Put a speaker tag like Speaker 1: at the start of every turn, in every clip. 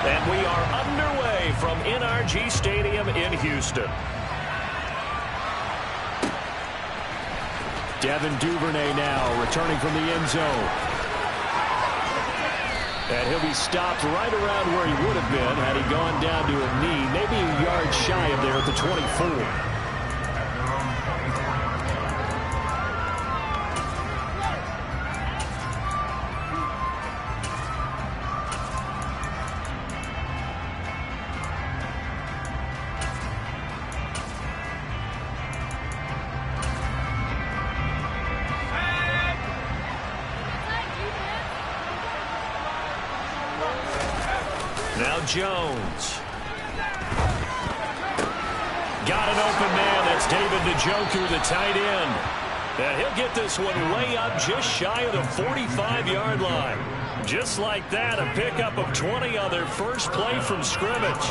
Speaker 1: And we are underway from NRG Stadium in Houston. Devin Duvernay now returning from the end zone. And he'll be stopped right around where he would have been had he gone down to a knee, maybe a yard shy of there at the 24. Now Jones. Got an open man. That's David Njoku, the tight end. And he'll get this one way up just shy of the 45-yard line. Just like that, a pickup of 20 on their first play from scrimmage.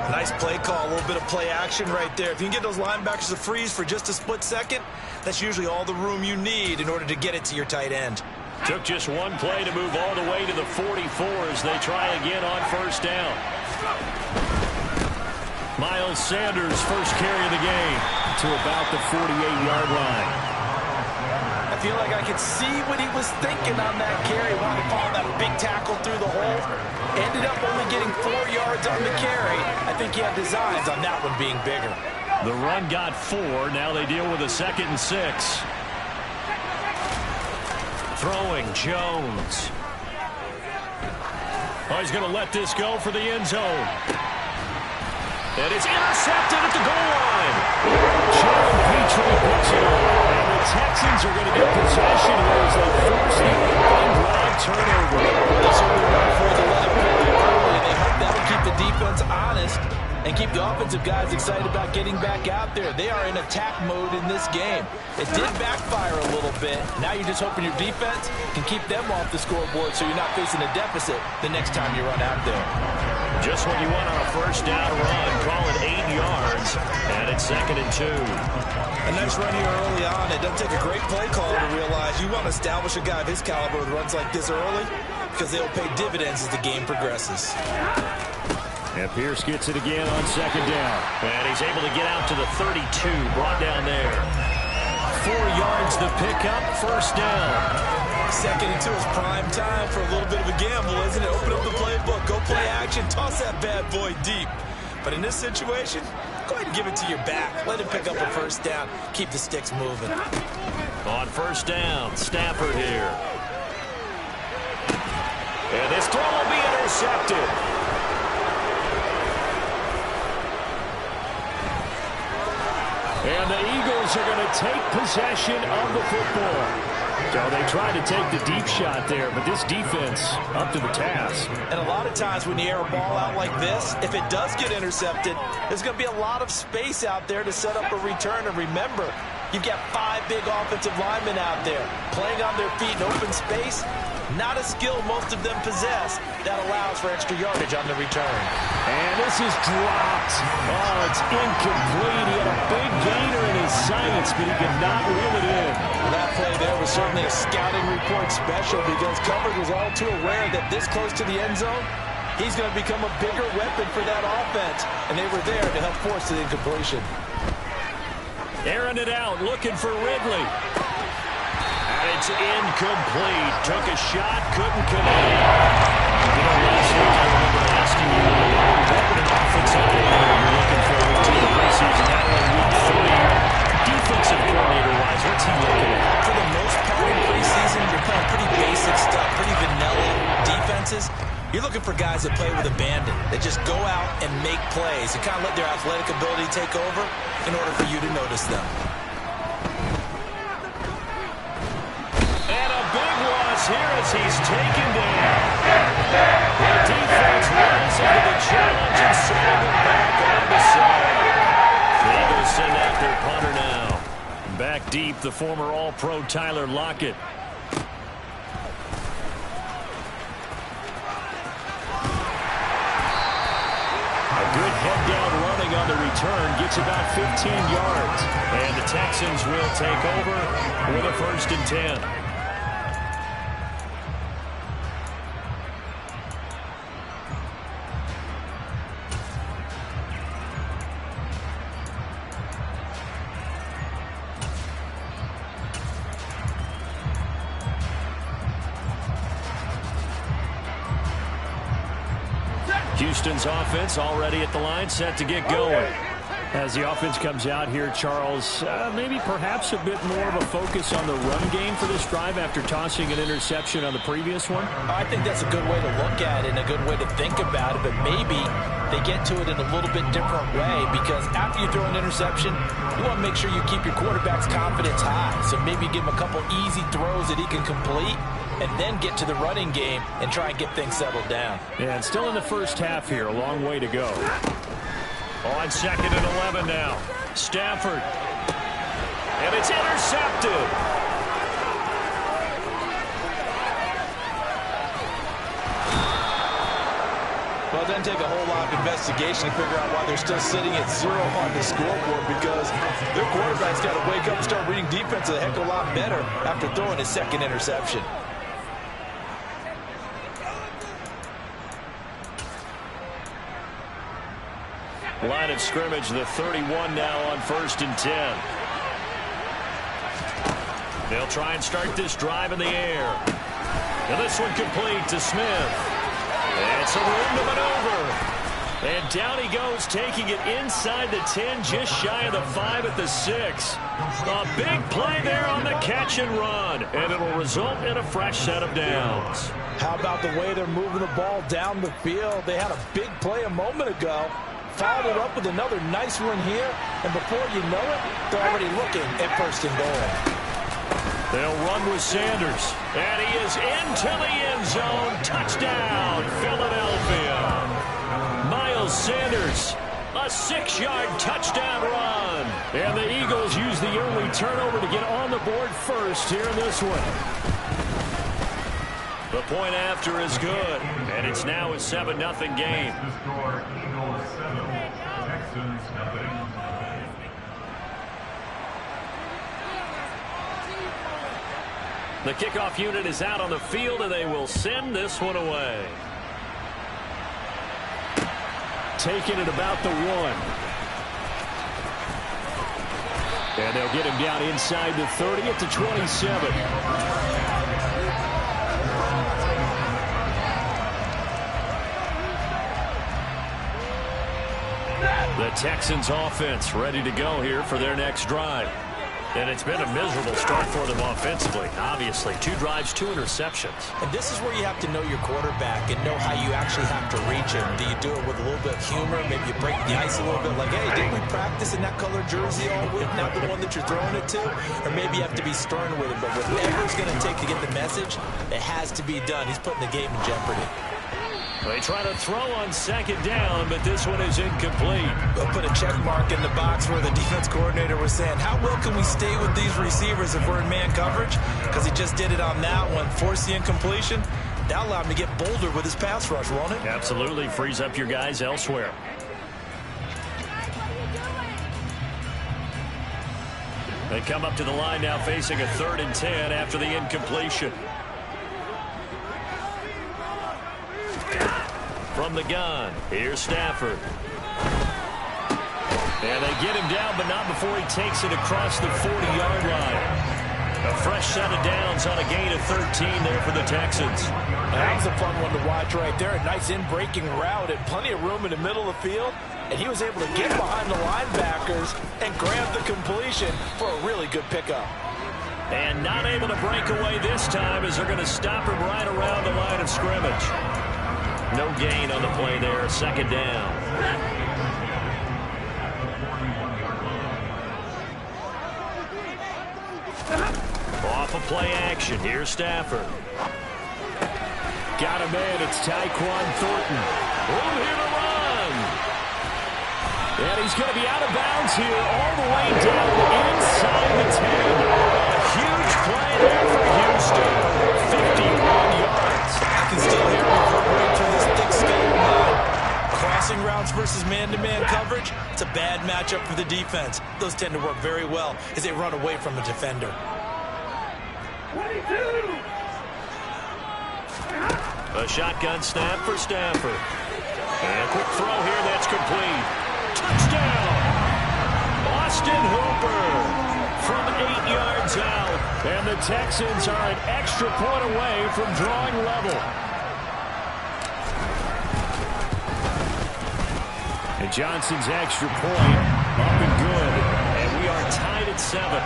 Speaker 2: Nice play call, a little bit of play action right there. If you can get those linebackers to freeze for just a split second, that's usually all the room you need in order to get it to your tight end.
Speaker 1: Took just one play to move all the way to the 44 as they try again on first down. Miles Sanders' first carry of the game to about the 48-yard line.
Speaker 2: I feel like I could see what he was thinking on that carry. Wanted to follow that big tackle through the hole. Ended up only getting 4 yards on the carry. I think he had designs on that one being bigger.
Speaker 1: The run got 4. Now they deal with a 2nd and 6. Throwing Jones. Oh, he's going to let this go for the end zone. And it's intercepted at the goal line. Jalen Petrie puts it on. And the Texans are going to get possession here as they force the open drive turnover.
Speaker 2: They certainly went for the let it play early. They hope that'll keep the defense honest and keep the offensive guys excited about getting back out there. They are in attack mode in this game. It did backfire a little bit. Now you're just hoping your defense can keep them off the scoreboard so you're not facing a deficit the next time you run out there.
Speaker 1: Just what you want on a first down run. Call it 8 yards. And it's 2nd and 2.
Speaker 2: A nice run here early on. It doesn't take a great play caller to realize you want to establish a guy of his caliber with runs like this early because they'll pay dividends as the game progresses.
Speaker 1: And Pierce gets it again on 2nd down. And he's able to get out to the 32. Brought down there. 4 yards the pickup. First down.
Speaker 2: 2nd and 2 is prime time for a little bit of a gamble, isn't it? Open up the playbook. Go play action. Toss that bad boy deep. But in this situation, go ahead and give it to your back. Let him pick up a first down. Keep the sticks moving.
Speaker 1: On first down, Stafford here. And this throw will be intercepted. And the Eagles are going to take possession of the football. So they tried to take the deep shot there, but this defense up to the task.
Speaker 2: And a lot of times when you air a ball out like this, if it does get intercepted, there's going to be a lot of space out there to set up a return. And remember, you've got 5 big offensive linemen out there playing on their feet in open space. Not a skill most of them possess. That allows for extra yardage on the return.
Speaker 1: And this is dropped. Oh, it's incomplete. He had a big gainer in his sights, but he could not reel it in.
Speaker 2: That play there was certainly a scouting report special because coverage was all too aware that this close to the end zone, he's going to become a bigger weapon for that offense. And they were there to help force the incompletion.
Speaker 1: Airing it out, looking for Ridley. And it's incomplete. Took a shot, couldn't connect. You know, last week I remember asking you, what would an offensive coordinator be looking forward to the preseason? Now in week 3, defensive coordinator-wise, what's he looking at?
Speaker 2: For the most part in preseason, you're playing pretty basic stuff, pretty vanilla defenses. You're looking for guys that play with abandon, that just go out and make plays and kind of let their athletic ability take over in order for you to notice them.
Speaker 1: Here as he's taken down. The defense rising to the challenge and sending him back on the side. The Eagles send out their punter now. Back deep, the former All-Pro Tyler Lockett. A good head-down running on the return gets about 15 yards. And the Texans will take over with a 1st and 10. Houston's offense already at the line, set to get going.
Speaker 3: As the offense comes out here, Charles, maybe perhaps a bit more of a focus on the run game for this drive after tossing an interception on the previous one?
Speaker 2: I think that's a good way to look at it and a good way to think about it, but maybe they get to it in a little bit different way, because after you throw an interception, you want to make sure you keep your quarterback's confidence high. So maybe give him a couple easy throws that he can complete and then get to the running game and try and get things settled down.
Speaker 3: Yeah, and still in the first half here, a long way to go.
Speaker 1: On 2nd and 11 now. Stafford. And it's intercepted.
Speaker 2: Well, it doesn't take a whole lot of investigation to figure out why they're still sitting at 0 on the scoreboard, because their quarterback's got to wake up and start reading defense a heck of a lot better after throwing his 2nd interception.
Speaker 1: Line of scrimmage, the 31 now on 1st and 10. They'll try and start this drive in the air. And this one complete to Smith. And it's a room to maneuver. And down he goes, taking it inside the 10, just shy of the 5 at the 6. A big play there on the catch and run. And it'll result in a fresh set of downs.
Speaker 2: How about the way they're moving the ball down the field? They had a big play a moment ago. Followed it up with another nice one here, and before you know it, they're already looking at 1st and goal.
Speaker 1: They'll run with Sanders, and he is into the end zone. Touchdown, Philadelphia. Miles Sanders, a 6-yard touchdown run. And the Eagles use the early turnover to get on the board first here in this one. The point after is good, and it's now a 7-0 game. The kickoff unit is out on the field, and they will send this one away.
Speaker 3: Taking it about the 1. And they'll get him down inside the 30 at the 27.
Speaker 1: The Texans offense ready to go here for their next drive. And it's been a miserable start for them offensively. Obviously, 2 drives, 2 interceptions.
Speaker 2: And this is where you have to know your quarterback and know how you actually have to reach him. Do you do it with a little bit of humor? Maybe you break the ice a little bit, like, hey, didn't we practice in that colored jersey all week, not the one that you're throwing it to? Or maybe you have to be stern with him. But whatever it's going to take to get the message, it has to be done. He's putting the game in jeopardy.
Speaker 1: They try to throw on 2nd down, but this one is incomplete.
Speaker 2: They'll put a check mark in the box where the defense coordinator was saying, how well can we stay with these receivers if we're in man coverage? Because he just did it on that one, forced the incompletion. That'll allow him to get bolder with his pass rush, won't it?
Speaker 1: Absolutely, frees up your guys elsewhere. They come up to the line now facing a 3rd and 10 after the incompletion. From the gun, here's Stafford. And they get him down, but not before he takes it across the 40-yard line. A fresh set of downs on a gain of 13 there for the Texans.
Speaker 2: That was a fun one to watch right there. A nice in-breaking route and plenty of room in the middle of the field. And he was able to get behind the linebackers and grab the completion for a really good pickup.
Speaker 1: And not able to break away this time as they're going to stop him right around the line of scrimmage. No gain on the play there, 2nd down. Off of play action, here's Stafford.
Speaker 3: Got him in, it's Tyquan Thornton.
Speaker 1: Room here to run.
Speaker 3: And he's going to be out of bounds here all the way down inside the 10.
Speaker 1: A huge play there for Houston. 51 yards.
Speaker 2: I can still hear him reverberate through this thick skull of mine. Crossing routes versus man-to-man coverage, it's a bad matchup for the defense. Those tend to work very well as they run away from a defender.
Speaker 1: 22. A shotgun snap for Stafford. And a quick throw here, that's complete. Touchdown! Austin Hooper from 8 yards out.
Speaker 3: And the Texans are an extra point away from drawing level. And Johnson's extra point up and good. And we are tied at 7.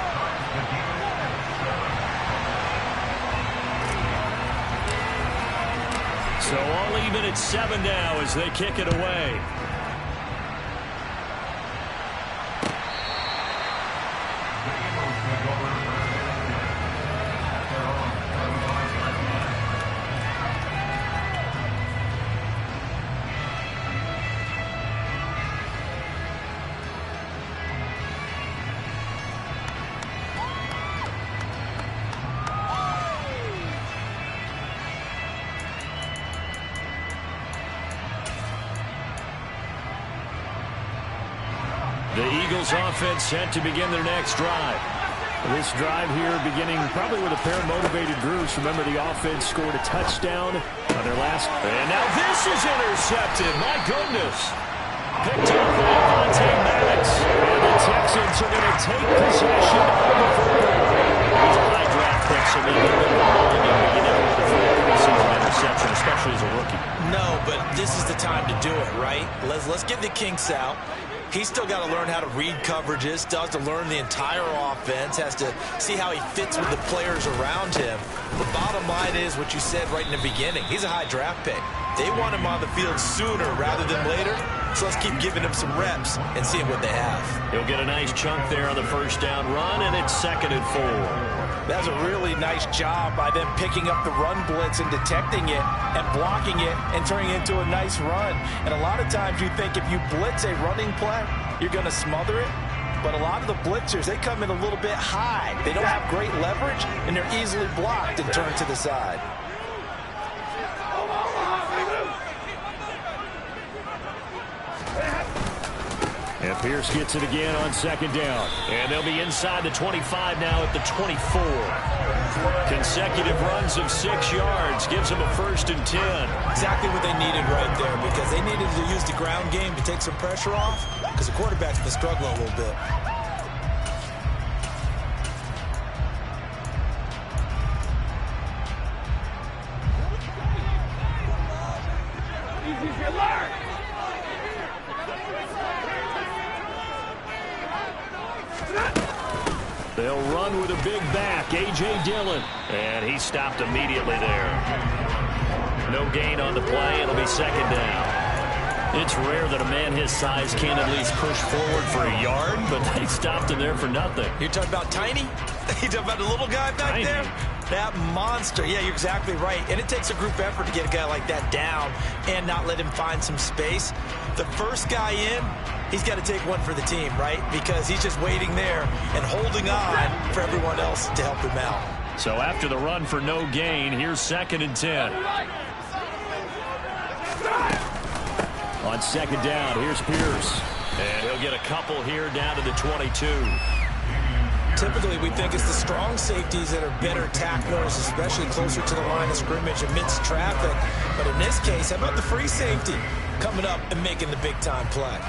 Speaker 3: So all even at 7 now as they kick it away. The Eagles offense set to begin their next drive. This drive here beginning probably with a pair of motivated groups. Remember, the offense scored a touchdown on their last.
Speaker 1: And now this is intercepted. My goodness. Picked up by Avonte Maddox. And the Texans are going to take possession of the football. He's a high draft pick, so maybe a little bit volume, but you never want to throw a preseason interception, especially as a rookie.
Speaker 2: No, but this is the time to do it, right? Let's get the kinks out. He's still got to learn how to read coverages, still has to learn the entire offense, has to see how he fits with the players around him. The bottom line is what you said right in the beginning. He's a high draft pick. They want him on the field sooner rather than later, so let's keep giving him some reps and seeing what they have.
Speaker 1: He'll get a nice chunk there on the first down run, and it's 2nd and 4.
Speaker 2: That's a really nice job by them picking up the run blitz and detecting it and blocking it and turning it into a nice run. And a lot of times you think if you blitz a running play, you're going to smother it. But a lot of the blitzers, they come in a little bit high. They don't have great leverage, and they're easily blocked and turned to the side.
Speaker 3: And Pierce gets it again on 2nd down.
Speaker 1: And they'll be inside the 25 now at the 24. Consecutive runs of 6 yards gives them a 1st and 10.
Speaker 2: Exactly what they needed right there, because they needed to use the ground game to take some pressure off, because the quarterback's been struggling a little bit.
Speaker 3: They'll run with a big back, A.J. Dillon.
Speaker 1: And he stopped immediately there. No gain on the play. It'll be 2nd down.
Speaker 3: It's rare that a man his size can't at least push forward for a yard, but they stopped him there for nothing.
Speaker 2: You're talking about tiny? You're talking about the little guy back there? That monster. Yeah, you're exactly right. And it takes a group effort to get a guy like that down and not let him find some space. The first guy in, he's got to take one for the team, right? Because he's just waiting there and holding on for everyone else to help him out.
Speaker 3: So after the run for no gain, here's 2nd and 10. On 2nd down, here's Pierce.
Speaker 1: And he'll get a couple here down to the 22.
Speaker 2: Typically, we think it's the strong safeties that are better tacklers, especially closer to the line of scrimmage amidst traffic. But in this case, how about the free safety coming up and making the big-time play?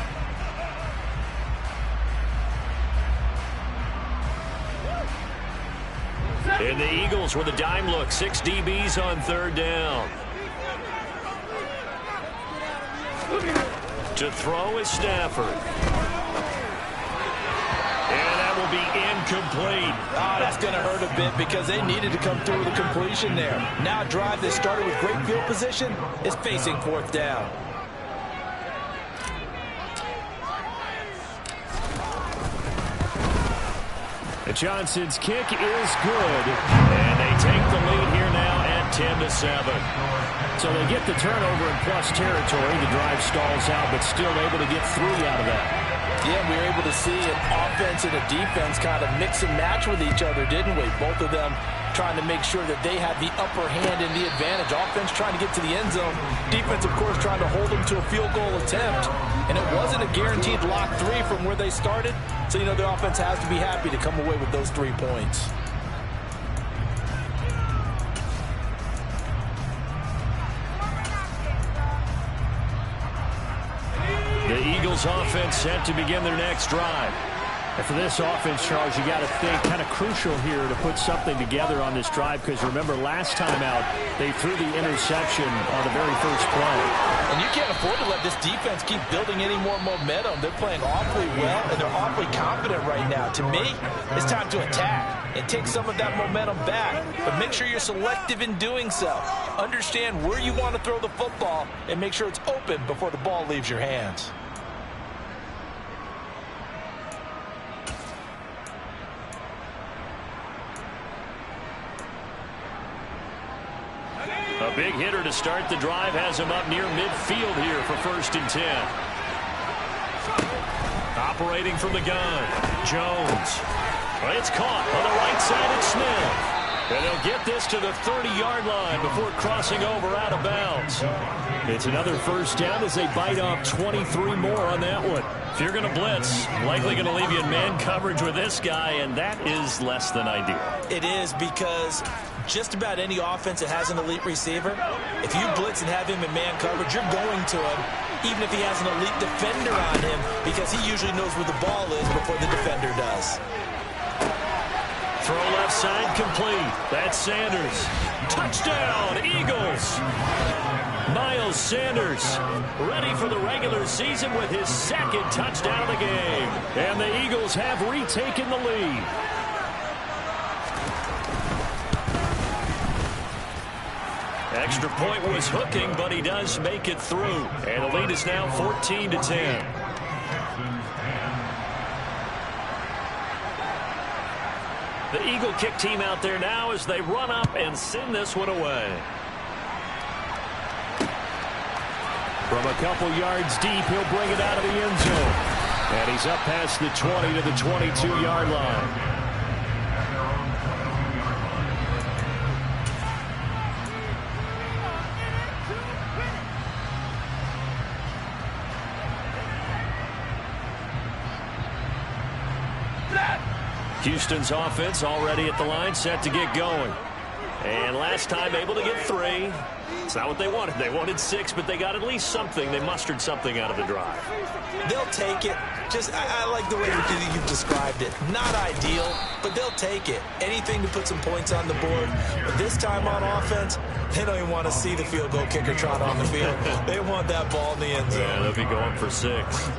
Speaker 1: And the Eagles with a dime look. 6 DBs on 3rd down. To throw is Stafford. And that will be incomplete.
Speaker 2: Oh, that's going to hurt a bit because they needed to come through with a completion there. Now a drive that started with great field position is facing 4th down.
Speaker 3: Johnson's kick is good. And they take the lead here now at 10-7. So they get the turnover in plus territory. The drive stalls out, but still able to get 3 out of that.
Speaker 2: Yeah, we were able to see an offense and a defense kind of mix and match with each other, didn't we? Both of them trying to make sure that they had the upper hand and the advantage. Offense trying to get to the end zone. Defense, of course, trying to hold them to a field goal attempt. And it wasn't a guaranteed lock 3 from where they started. So, you know, the offense has to be happy to come away with those 3 points.
Speaker 3: The Eagles offense set to begin their next drive. And for this offense, Charles, you got to think kind of crucial here to put something together on this drive, because remember last time out they threw the interception on the very first play.
Speaker 2: And you can't afford to let this defense keep building any more momentum. They're playing awfully well, and they're awfully confident right now. To me, it's time to attack and take some of that momentum back. But make sure you're selective in doing so. Understand where you want to throw the football and make sure it's open before the ball leaves your hands.
Speaker 3: A big hitter to start the drive has him up near midfield here for 1st and 10. Operating from the gun, Jones. It's caught on the right side at Smith. And they'll get this to the 30-yard line before crossing over out of bounds. It's another 1st down as they bite off 23 more on that one. If you're going to blitz, likely going to leave you in man coverage with this guy, and that is less than ideal.
Speaker 2: It is, because just about any offense that has an elite receiver, if you blitz and have him in man coverage, you're going to him, even if he has an elite defender on him, because he usually knows where the ball is before the defender does.
Speaker 3: Throw left side complete. That's Sanders. Touchdown, Eagles. Miles Sanders ready for the regular season with his 2nd touchdown of the game. And the Eagles have retaken the lead. Extra point was hooking, but he does make it through. And the lead is now 14-10. The Eagle kick team out there now as they run up and send this one away. From a couple yards deep, he'll bring it out of the end zone. And he's up past the 20 to the 22-yard line. Houston's offense already at the line, set to get going. And last time able to get 3. It's not what they wanted. They wanted 6, but they got at least something. They mustered something out of the drive.
Speaker 2: They'll take it. I like the way you've described it. Not ideal, but they'll take it. Anything to put some points on the board. But this time on offense, they don't even want to see the field goal kicker trot on the field. They want that ball in the end zone.
Speaker 3: Yeah, they'll be going for 6.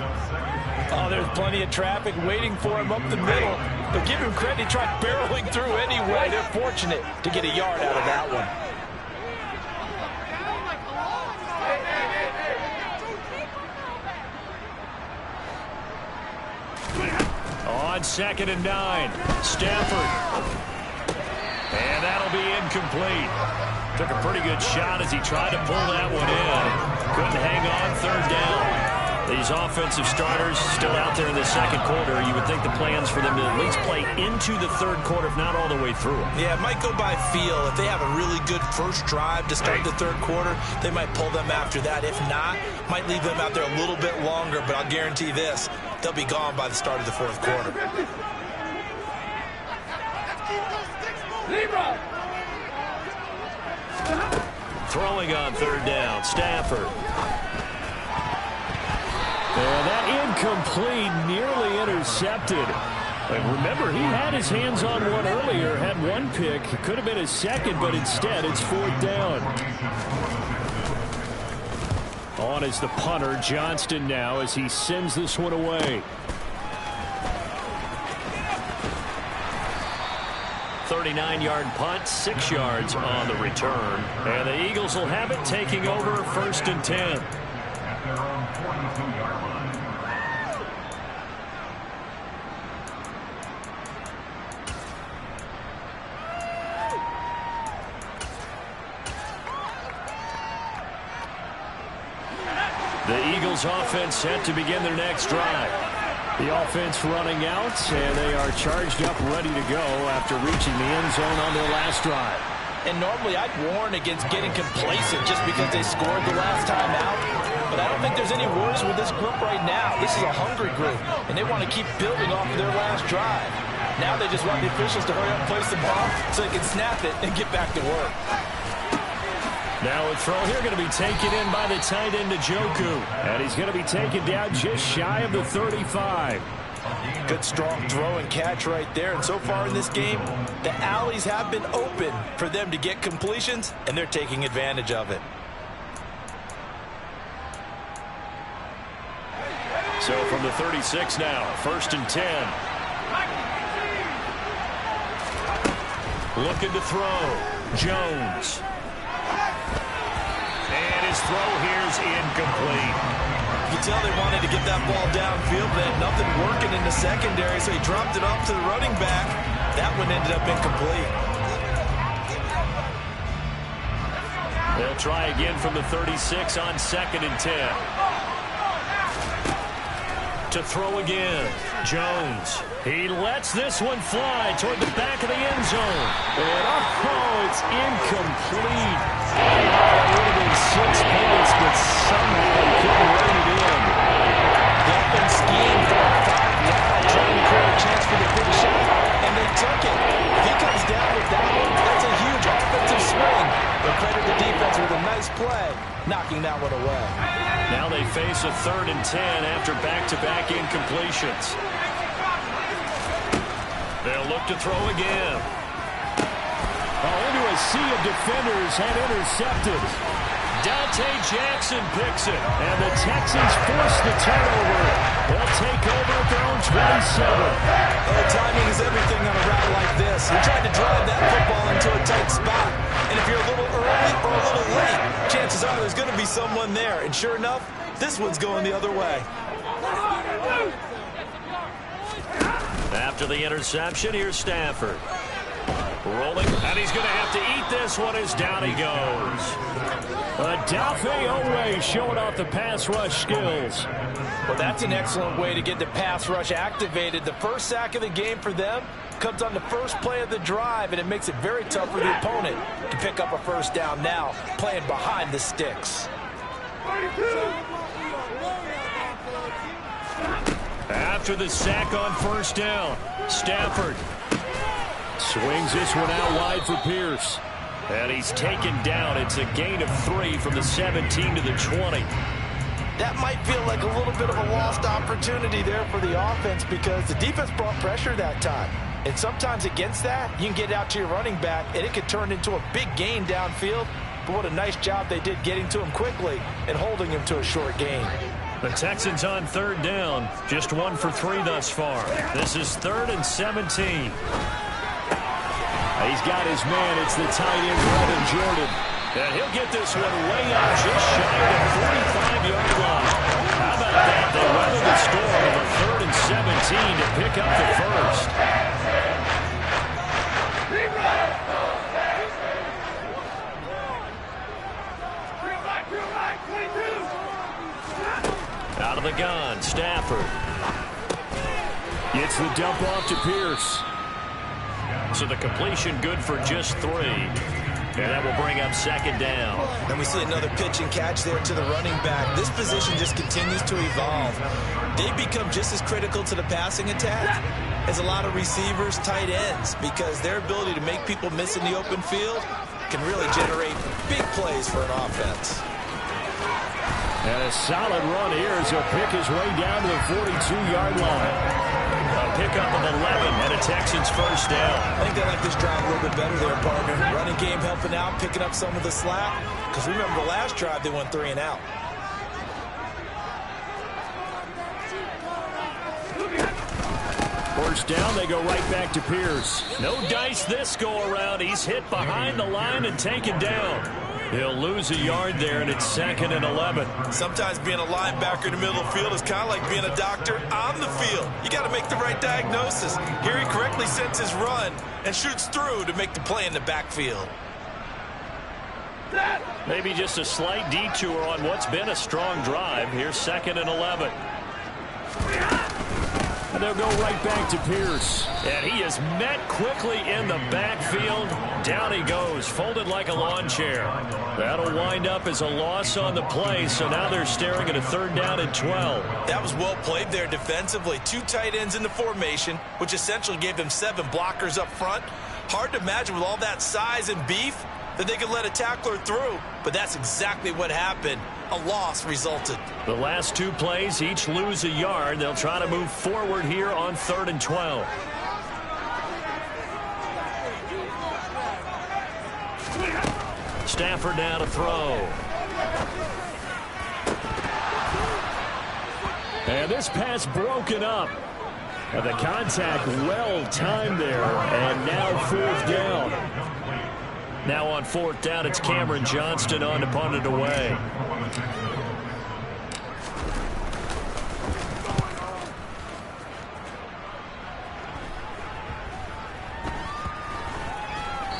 Speaker 2: Oh, there's plenty of traffic waiting for him up the middle. But give him credit, he tried barreling through anyway. They're fortunate to get a yard out of that one.
Speaker 3: On 2nd and 9, Stafford. And that'll be incomplete. Took a pretty good shot as he tried to pull that one in. Couldn't hang on, 3rd down. These offensive starters still out there in the 2nd quarter. You would think the plans for them to at least play into the 3rd quarter, if not all the way through.
Speaker 2: Yeah, it might go by feel. If they have a really good first drive to start the 3rd quarter, they might pull them after that. If not, might leave them out there a little bit longer, but I'll guarantee this, they'll be gone by the start of the 4th quarter.
Speaker 3: Throwing on 3rd down, Stafford. And that incomplete, nearly intercepted. And remember, he had his hands on one earlier, had 1 pick. It could have been his 2nd, but instead it's 4th down. On is the punter, Johnston, now as he sends this one away. 39-yard punt, 6 yards on the return. And the Eagles will have it, taking over 1st and 10. The Eagles offense set to begin their next drive. The offense running out, and they are charged up, ready to go after reaching the end zone on their last drive.
Speaker 2: And normally I'd warn against getting complacent just because they scored the last time out. But I don't think there's any worries with this group right now. This is a hungry group, and they want to keep building off of their last drive. Now they just want the officials to hurry up and place the ball so they can snap it and get back to work.
Speaker 3: Now a throw here going to be taken in by the tight end, Njoku. And he's going to be taken down just shy of the 35.
Speaker 2: Good, strong throw and catch right there. And so far in this game, the alleys have been open for them to get completions, and they're taking advantage of it.
Speaker 3: So from the 36 now, 1st and 10. Looking to throw. Jones. And his throw here is incomplete.
Speaker 2: You can tell they wanted to get that ball downfield, but had nothing working in the secondary, so he dropped it off to the running back. That one ended up incomplete.
Speaker 3: They'll try again from the 36 on 2nd and 10. To throw again. Jones. He lets this one fly toward the back of the end zone. And it's incomplete. That would have been 6 points, but somehow he couldn't run it in.
Speaker 2: The offense schemed for a 5-yard, trying to create a chance for the big shot, and they took it. If he comes down with that one, that's a huge offensive swing. But credit the defense with a nice play, knocking that one away.
Speaker 3: Now they face a 3rd and 10 after back-to-back incompletions. They'll look to throw again. Into a sea of defenders and intercepted. Dante Jackson picks it, and the Texans force the turnover. They'll take over at their own 27.
Speaker 2: Timing is everything on a route like this. You're trying to drive that football into a tight spot, and if you're a little early or a little late, chances are there's going to be someone there. And sure enough, this one's going the other way.
Speaker 3: After the interception, here's Stafford. Rolling, and he's going to have to eat this one as down he goes. Odafe Oweh showing off the pass rush skills.
Speaker 2: Well, that's an excellent way to get the pass rush activated. The first sack of the game for them comes on the first play of the drive, and it makes it very tough for the opponent to pick up a first down now, playing behind the sticks.
Speaker 3: After the sack on 1st down, Stafford swings this one out wide for Pierce. And he's taken down. It's a gain of 3 from the 17 to the 20.
Speaker 2: That might feel like a little bit of a lost opportunity there for the offense because the defense brought pressure that time. And sometimes against that, you can get out to your running back, and it could turn into a big gain downfield. But what a nice job they did getting to him quickly and holding him to a short gain.
Speaker 3: The Texans on 3rd down. Just 1 for 3 thus far. This is 3rd and 17. He's got his man. It's the tight end, Brandon Jordan. And he'll get this one way out just shy of the 45-yard line. How about that? They weather the storm of a 3rd and 17 to pick up the first. Out of the gun, Stafford. Gets the dump off to Pierce. So the completion good for just 3. And that will bring up 2nd down.
Speaker 2: And we see another pitch and catch there to the running back. This position just continues to evolve. They become just as critical to the passing attack as a lot of receivers, tight ends, because their ability to make people miss in the open field can really generate big plays for an offense.
Speaker 3: And a solid run here as he'll pick his way down to the 42-yard line. A pickup of 11 and a Texans first down.
Speaker 2: I think they like this drive a little bit better there, partner. Running game helping out, picking up some of the slack. Because remember the last drive, they went 3 and out.
Speaker 3: First down, they go right back to Pierce. No dice this go-around. He's hit behind the line and taken down. He'll lose a yard there, and it's 2nd and 11.
Speaker 2: Sometimes being a linebacker in the middle of the field is kind of like being a doctor on the field. You got to make the right diagnosis. Here he correctly sets his run and shoots through to make the play in the backfield.
Speaker 3: Maybe just a slight detour on what's been a strong drive. Here's 2nd and 11. And they'll go right back to Pierce. And he is met quickly in the backfield. Down he goes, folded like a lawn chair. That'll wind up as a loss on the play, so now they're staring at a 3rd down and 12.
Speaker 2: That was well played there defensively. 2 tight ends in the formation, which essentially gave them 7 blockers up front. Hard to imagine with all that size and beef, that they could let a tackler through, but that's exactly what happened. A loss resulted.
Speaker 3: The last two plays each lose a yard. They'll try to move forward here on 3rd and 12. Stafford now to throw. And this pass broken up. And the contact well timed there. And now 4th down. Now on 4th down, it's Cameron Johnston on to punt it away.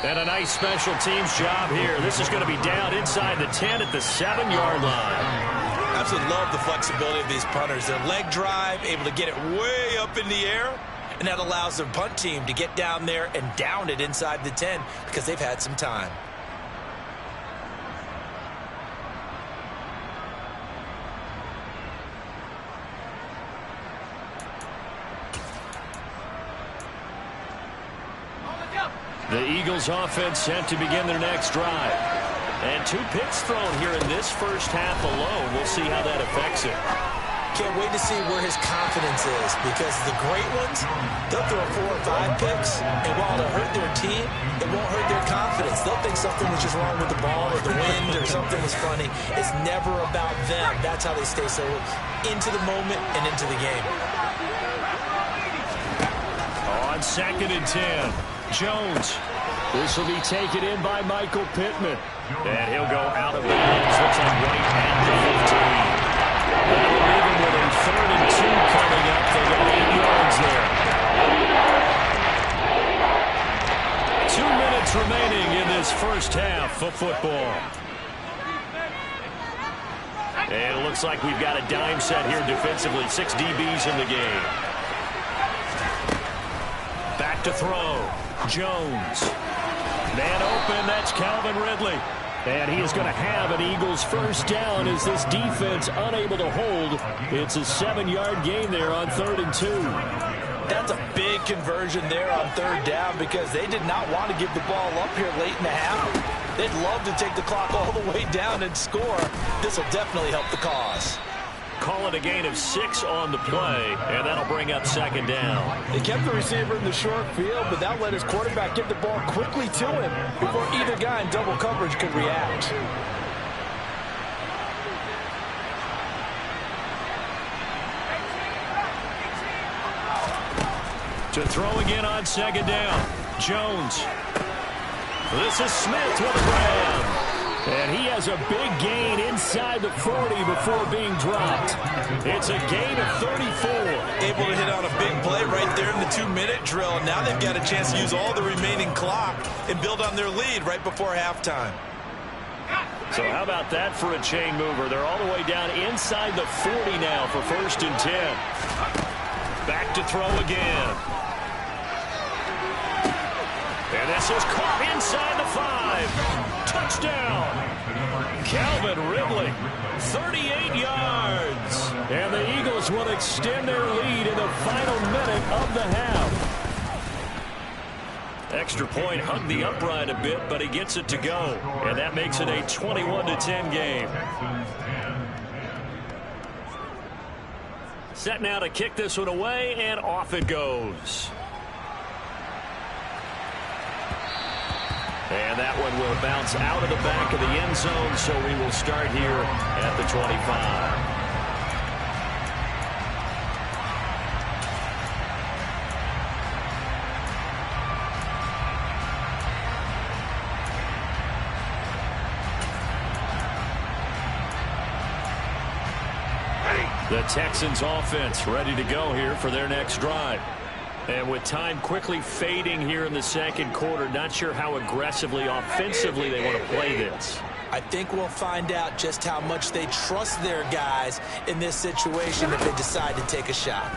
Speaker 3: And a nice special teams job here. This is going to be down inside the 10 at the 7-yard line.
Speaker 2: Absolutely love the flexibility of these punters. Their leg drive, able to get it way up in the air, and that allows their punt team to get down there and down it inside the 10 because they've had some time.
Speaker 3: The Eagles offense set to begin their next drive. And 2 picks thrown here in this first half alone. We'll see how that affects it.
Speaker 2: Can't wait to see where his confidence is, because the great ones, they'll throw 4 or 5 picks, and while it'll hurt their team, it won't hurt their confidence. They'll think something was just wrong with the ball or the wind or something was funny. It's never about them. That's how they stay so into the moment and into the game.
Speaker 3: On 2nd and 10, Jones. This will be taken in by Michael Pittman. And he'll go out of bounds. Looks like right at the 15. That'll leave him with a 3rd and 2 coming up. They got 8 yards there. 2 minutes remaining in this first half of football. And it looks like we've got a dime set here defensively. 6 DBs in the game. Back to throw. Jones. Man open, that's Calvin Ridley. And he is going to have an Eagles first down as this defense unable to hold. It's a 7-yard gain there on 3rd and 2.
Speaker 2: That's a big conversion there on 3rd down because they did not want to give the ball up here late in the half. They'd love to take the clock all the way down and score. This will definitely help the cause.
Speaker 3: Call it a gain of 6 on the play, and that'll bring up 2nd down.
Speaker 2: They kept the receiver in the short field, but that let his quarterback get the ball quickly to him before either guy in double coverage could react.
Speaker 3: To throw again on 2nd down. Jones. This is Smith with a grab. And he has a big gain inside the 40 before being dropped. It's a gain of 34.
Speaker 2: Able to hit on a big play right there in the 2-minute drill. Now they've got a chance to use all the remaining clock and build on their lead right before halftime.
Speaker 3: So how about that for a chain mover? They're all the way down inside the 40 now for 1st and 10. Back to throw again. And this is caught inside the 5. Touchdown. Calvin Ridley, 38 yards. And the Eagles will extend their lead in the final minute of the half. Extra point hugged the upright a bit, but he gets it to go. And that makes it a 21-10 game. Set now to kick this one away, and off it goes. And that one will bounce out of the back of the end zone, so we will start here at the 25. The Texans offense ready to go here for their next drive. And with time quickly fading here in the 2nd quarter, not sure how aggressively, offensively they want to play this.
Speaker 2: I think we'll find out just how much they trust their guys in this situation if they decide to take a shot.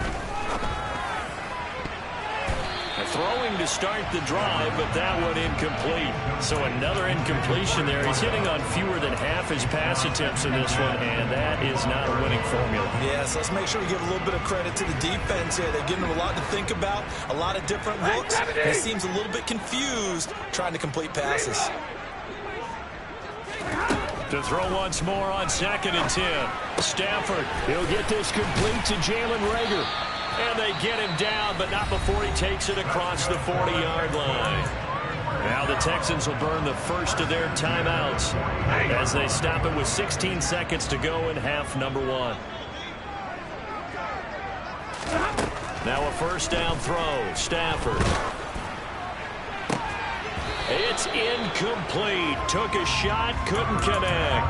Speaker 3: Throwing to start the drive, but that one incomplete. So another incompletion there. He's hitting on fewer than half his pass attempts in this one, and that is not a winning formula.
Speaker 2: Yes, let's make sure we give a little bit of credit to the defense here. They're giving him a lot to think about, a lot of different looks. He seems a little bit confused trying to complete passes.
Speaker 1: To throw once more on 2nd and 10. Stafford, he'll get this complete to Jalen Reagor. And they get him down, but not before he takes it across the 40-yard line. Now the Texans will burn the first of their timeouts as they stop it with 16 seconds to go in half number 1. Now a first down throw. Stafford. It's incomplete. Took a shot, couldn't connect.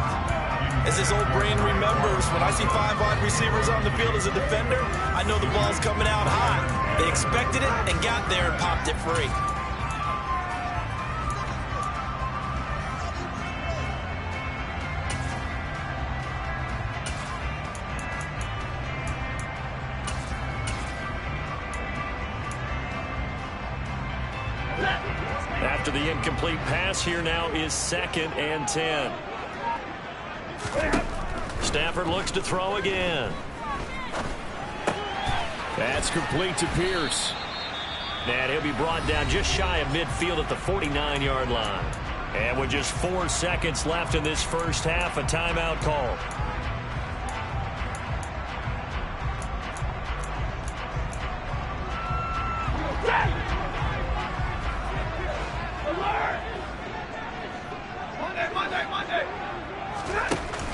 Speaker 2: As his old brain remembers, when I see 5 wide receivers on the field as a defender, I know the ball's coming out high. They expected it and got there and popped it free.
Speaker 1: After the incomplete pass, here now is 2nd and 10. Stafford looks to throw again.
Speaker 3: That's complete to Pierce.
Speaker 1: And he'll be brought down just shy of midfield at the 49-yard line. And with just 4 seconds left in this first half, a timeout called.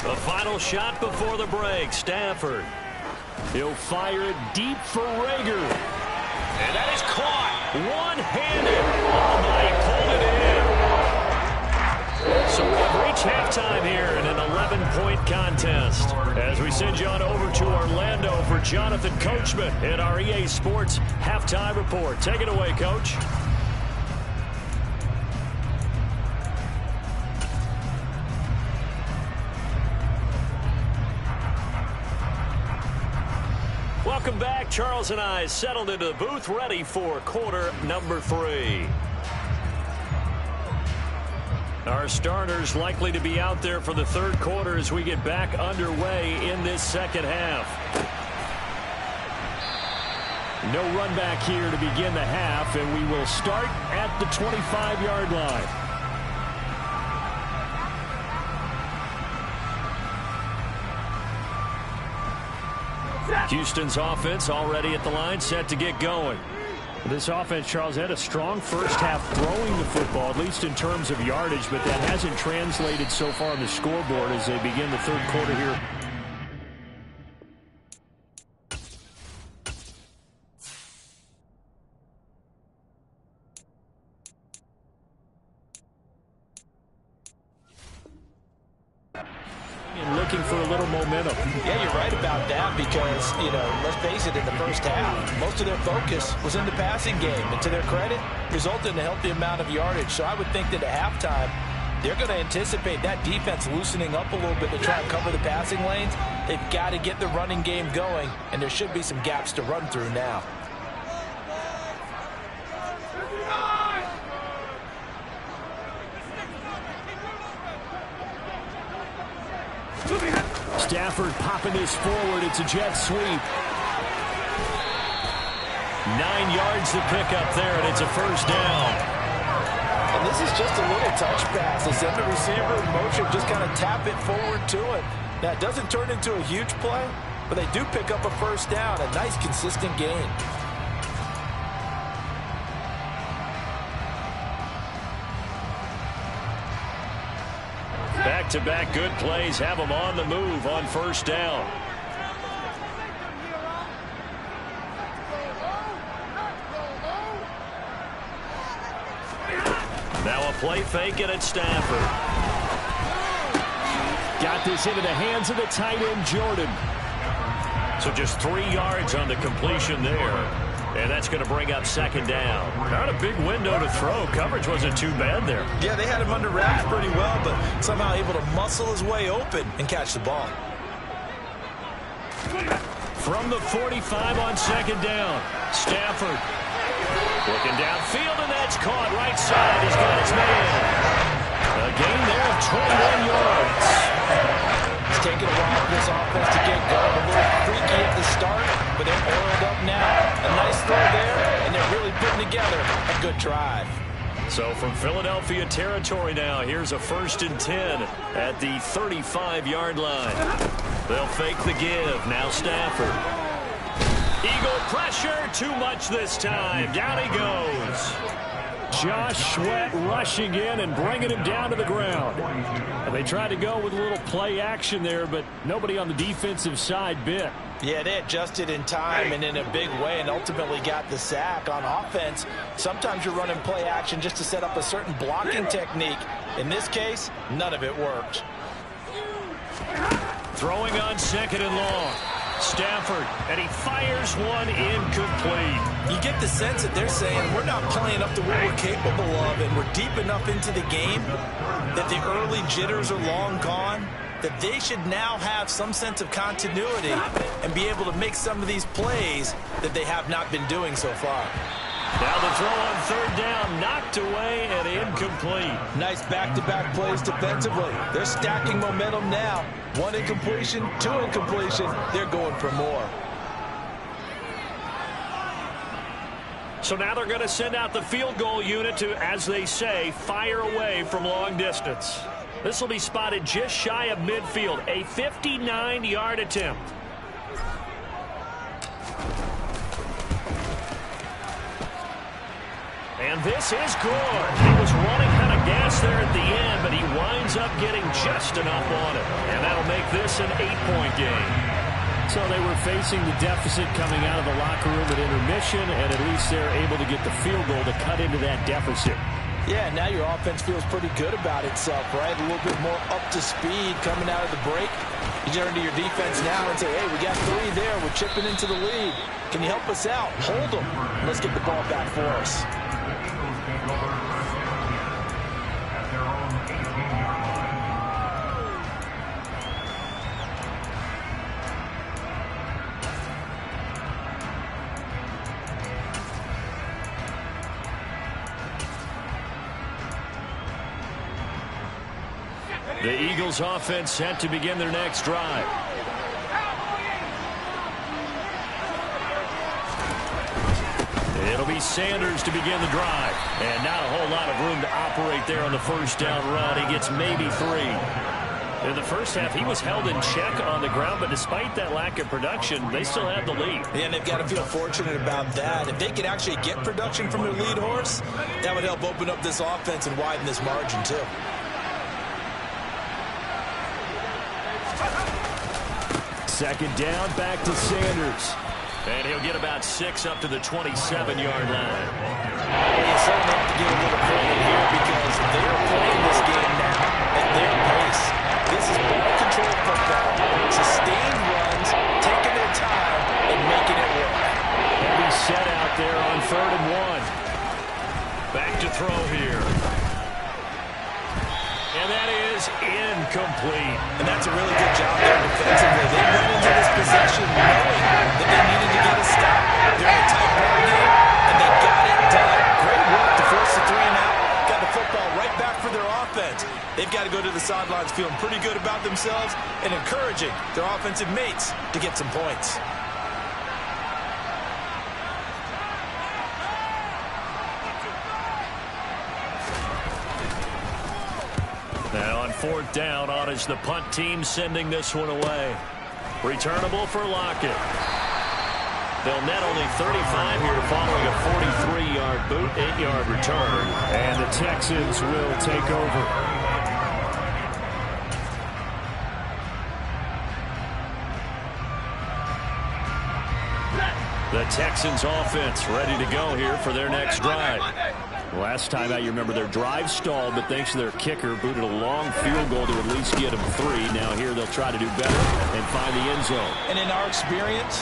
Speaker 1: The final shot before the break. Stafford.
Speaker 3: He'll fire it deep for Reagor.
Speaker 1: And that is caught. One-handed. Oh, my, he pulled it in. So we've reached halftime here in an 11-point contest. As we send you on over to Orlando for Jonathan Coachman in our EA Sports Halftime Report. Take it away, Coach. Welcome back. Charles and I settled into the booth, ready for quarter number 3. Our starters likely to be out there for the third quarter as we get back underway in this second half.
Speaker 3: No run back here to begin the half, and we will start at the 25-yard line.
Speaker 1: Houston's offense already at the line, set to get going.
Speaker 3: This offense, Charles, had a strong first half throwing the football, at least in terms of yardage, but that hasn't translated so far on the scoreboard as they begin the third quarter here. Looking for a little momentum.
Speaker 2: Yeah, you're right about that because, let's face it, in the first half, most of their focus was in the passing game. And to their credit, resulted in a healthy amount of yardage. So I would think that at halftime, they're going to anticipate that defense loosening up a little bit to try and cover the passing lanes. They've got to get the running game going, and there should be some gaps to run through now.
Speaker 3: Stafford popping this forward. It's a jet sweep.
Speaker 1: 9 yards to pick up there, and it's a first down.
Speaker 2: And this is just a little touch pass. They send the receiver in motion, just kind of tap it forward to him. Now, it doesn't turn into a huge play, but they do pick up a first down. A nice, consistent gain.
Speaker 1: Back-to-back good plays have them on the move on first down. Now a play fake and it's Stafford.
Speaker 3: Got this into the hands of the tight end, Jordan.
Speaker 1: So just 3 yards on the completion there. And that's going to bring up second down. Not a big window to throw. Coverage wasn't too bad there.
Speaker 2: Yeah, they had him under wraps pretty well, but somehow able to muscle his way open and catch the ball.
Speaker 1: From the 45 on second down, Stafford looking downfield, and that's caught right side. He's got his man. A gain there of 21 yards.
Speaker 2: It's taken a while for this offense to get going. A little freaky at the start, but they're oiled up now. A nice throw there, and they're really putting together a good drive.
Speaker 1: So from Philadelphia territory now, here's a 1st and 10 at the 35-yard line. They'll fake the give. Now Stafford. Eagle pressure. Too much this time. Down he goes.
Speaker 3: Josh Sweat rushing in and bringing him down to the ground. And they tried to go with a little play action there, but nobody on the defensive side bit.
Speaker 2: Yeah, they adjusted in time and in a big way and ultimately got the sack. On offense, sometimes you're running play action just to set up a certain blocking technique. In this case, none of it worked.
Speaker 1: Throwing on 2nd and long. Stafford, and he fires one incomplete.
Speaker 2: You get the sense that they're saying we're not playing up to what we're capable of, and we're deep enough into the game that the early jitters are long gone, that they should now have some sense of continuity and be able to make some of these plays that they have not been doing so far.
Speaker 1: Now the throw on 3rd down, knocked away and incomplete.
Speaker 2: Nice back-to-back plays defensively. They're stacking momentum now. 1 incompletion, 2 incompletion. They're going for more.
Speaker 1: So now they're going to send out the field goal unit to, as they say, fire away from long distance. This will be spotted just shy of midfield, a 59-yard attempt. And this is good. He was running out of gas there at the end, but he winds up getting just enough on it. And that'll make this an 8-point game.
Speaker 3: So they were facing the deficit coming out of the locker room at intermission, and at least they're able to get the field goal to cut into that deficit.
Speaker 2: Yeah, now your offense feels pretty good about itself, right? A little bit more up to speed coming out of the break. You turn to your defense now and say, hey, we got 3 there. We're chipping into the lead. Can you help us out? Hold them. Let's get the ball back for us.
Speaker 1: The Eagles offense set to begin their next drive. It'll be Sanders to begin the drive. And not a whole lot of room to operate there on the 1st down run. He gets maybe 3. In the first half, he was held in check on the ground, but despite that lack of production, they still have the lead.
Speaker 2: Yeah, and they've got to feel fortunate about that. If they could actually get production from their lead horse, that would help open up this offense and widen this margin, too.
Speaker 3: Second down, back to Sanders.
Speaker 1: And he'll get about 6 up to the 27-yard line.
Speaker 2: You certainly have to give a little credit here because they're playing this game now at their pace. This is ball control football. Sustained runs, taking their time, and making it work.
Speaker 3: Heavy set out there on 3rd and 1.
Speaker 1: Back to throw here. And that is incomplete.
Speaker 2: And that's a really good job there defensively. They went into this possession knowing that they needed to get a stop. They're in a tight ball game, and they got it done. Great work to force the 3 and out. Got the football right back for their offense. They've got to go to the sidelines feeling pretty good about themselves and encouraging their offensive mates to get some points.
Speaker 1: Now on 4th down, on is the punt team sending this one away. Returnable for Lockett. They'll net only 35 here following a 43-yard boot, 8-yard return.
Speaker 3: And the Texans will take over.
Speaker 1: The Texans offense ready to go here for their next drive.
Speaker 3: Last time out, you remember their drive stalled, but thanks to their kicker, booted a long field goal to at least get them 3. Now here they'll try to do better and find the end zone.
Speaker 2: And in our experience,